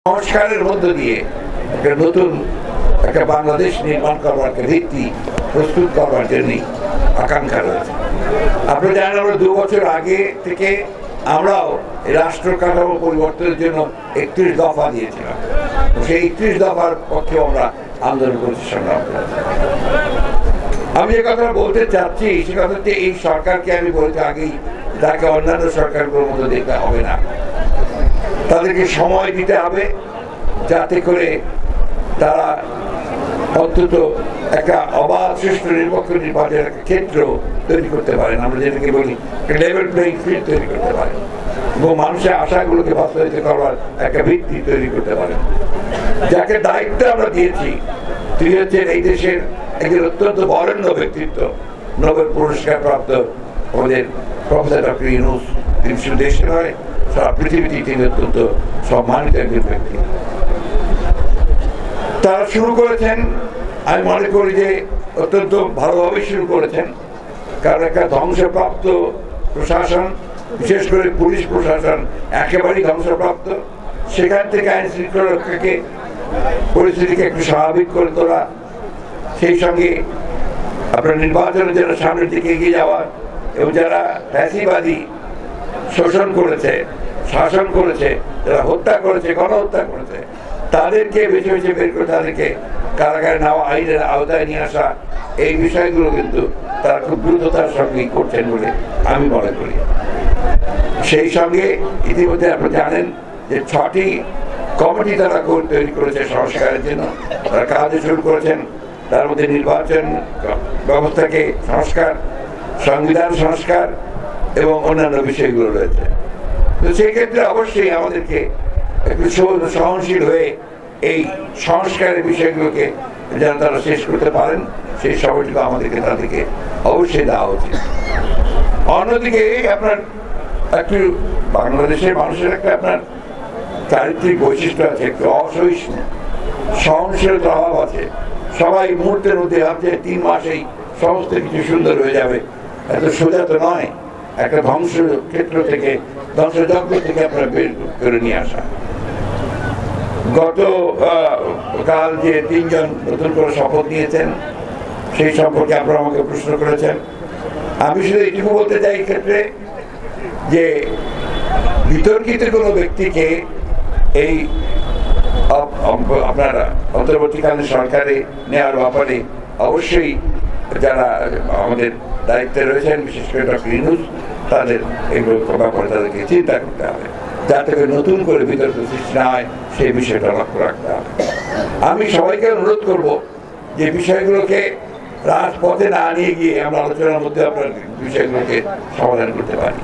সংস্কারের মধ্য দিয়ে একটা নতুন একটা বাংলাদেশ নির্মাণ করবার ভিত্তি প্রস্তুত করবার জন্য আকাঙ্ক্ষা রয়েছে। আপনারা জানেন, আমরা 2 বছর আগে থেকে আমরাও এই রাষ্ট্র কাঠামো পরিবর্তনের জন্য 31 দফা দিয়েছিলাম। সেই 31 দফার পক্ষে আমরা আন্দোলন করছি, সংগ্রাম করেছি। আমি যে কথা বলতে চাচ্ছি সে কথা হচ্ছে, এই সরকারকে আমি বলতে আগেই তাকে অন্যান্য সরকারগুলোর মতো দেখতে হবে না, তাদেরকে সময় দিতে হবে যাতে করে তারা অন্তত একটা অবাধ সুষ্ঠু নিরপেক্ষ নির্বাচনের একটা ক্ষেত্র তৈরি করতে পারেন, আমরা যেটাকে বলি লেভেল প্লেইং ফিল্ড তৈরি করতে পারেন এবং মানুষের আশাগুলোকে বাস্তবায়িত করবার একটা ভিত্তি তৈরি করতে পারেন। যাকে দায়িত্ব আমরা দিয়েছি তিনি হচ্ছেন এই দেশের একজন অত্যন্ত বরেণ্য ব্যক্তিত্ব, নোবেল পুরস্কার প্রাপ্ত আমাদের প্রফেসর ডক্টর ইউনূস। তিনি শুধু দেশে নয়, সারা পৃথিবীতে তিনি অত্যন্ত সম্মানিত একজন ব্যক্তি। তারা শুরু করেছেন, আমি মনে করি যে অত্যন্ত ভালোভাবে শুরু করেছেন, কারণ একটা ধ্বংসপ্রাপ্ত প্রশাসন, বিশেষ করে পুলিশ প্রশাসন একেবারেই ধ্বংসপ্রাপ্ত, সেখান থেকে আইন শৃঙ্খলা রক্ষাকে পরিস্থিতিকে একটু স্বাভাবিক করে তোলা, সেই সঙ্গে আপনার নির্বাচনের জন্য সামনের দিকে এগিয়ে যাওয়া এবং যারা ফ্যাসিবাদী শোষণ করেছে, শাসন করেছে, যারা হত্যা করেছে, গণহত্যা করেছে, তাদেরকে বেছে বেছে বের করে তাদেরকে কারাগারে নেওয়া, আইনের আওতায় নিয়ে আসা, এই বিষয়গুলো কিন্তু তারা খুব দ্রুততার সঙ্গেই করছেন বলে আমি মনে করি। সেই সঙ্গে ইতিমধ্যে আপনারা জানেন যে 6টি কমিটি তারা তৈরি করেছে সংস্কারের জন্য, তারা কাজ শুরু করেছেন। তার মধ্যে নির্বাচন ব্যবস্থাকে সংস্কার, সংবিধান সংস্কার এবং অন্যান্য বিষয়গুলো রয়েছে। তো সেই ক্ষেত্রে অবশ্যই আমাদেরকে একটু সহনশীল হয়ে এই সংস্কারের বিষয়গুলোকে যেন তারা শেষ করতে পারেন, সেই সময়টুকু আমাদেরকে তাদেরকে অবশ্যই দেওয়া উচিত। অন্যদিকে আপনার একটু বাংলাদেশের মানুষের একটা আপনার চারিত্রিক বৈশিষ্ট্য আছে, একটু অসহিষ্ণু, সহনশীলতার অভাব আছে। সবাই মুহূর্তের মধ্যে ভাবছে 3 মাসেই সমস্ত কিছু সুন্দর হয়ে যাবে। এত সোজা তো নয়। একটা ধ্বংস ক্ষেত্র থেকে, ধ্বংসযজ্ঞ থেকে আপনারা বের করে নিয়ে আসা। গতকাল যে 3 জন নতুন করে শপথ নিয়েছেন সেই সম্পর্কে আপনারা আমাকে প্রশ্ন করেছেন। আমি শুধু এটুকু বলতে চাই এই ক্ষেত্রে যে বিতর্কিত কোনো ব্যক্তিকে এই আপনার অন্তর্বর্তীকালীন সরকারে নেওয়ার ব্যাপারে অবশ্যই যারা আমাদের দায়িত্বে রয়েছেন, বিশেষ করে ডক্টর ইউনূস, তাদের এগুলো ব্যাপারে তাদেরকে চিন্তা করতে হবে, যাতে করে নতুন করে বিতর্ক সৃষ্টি না হয় সেই বিষয়টা লক্ষ্য রাখতে হবে। আমি সবাইকে অনুরোধ করব যে বিষয়গুলোকে রাজপথে না নিয়ে গিয়ে আমরা আলোচনার মধ্যে আপনার বিষয়গুলোকে সমাধান করতে পারি।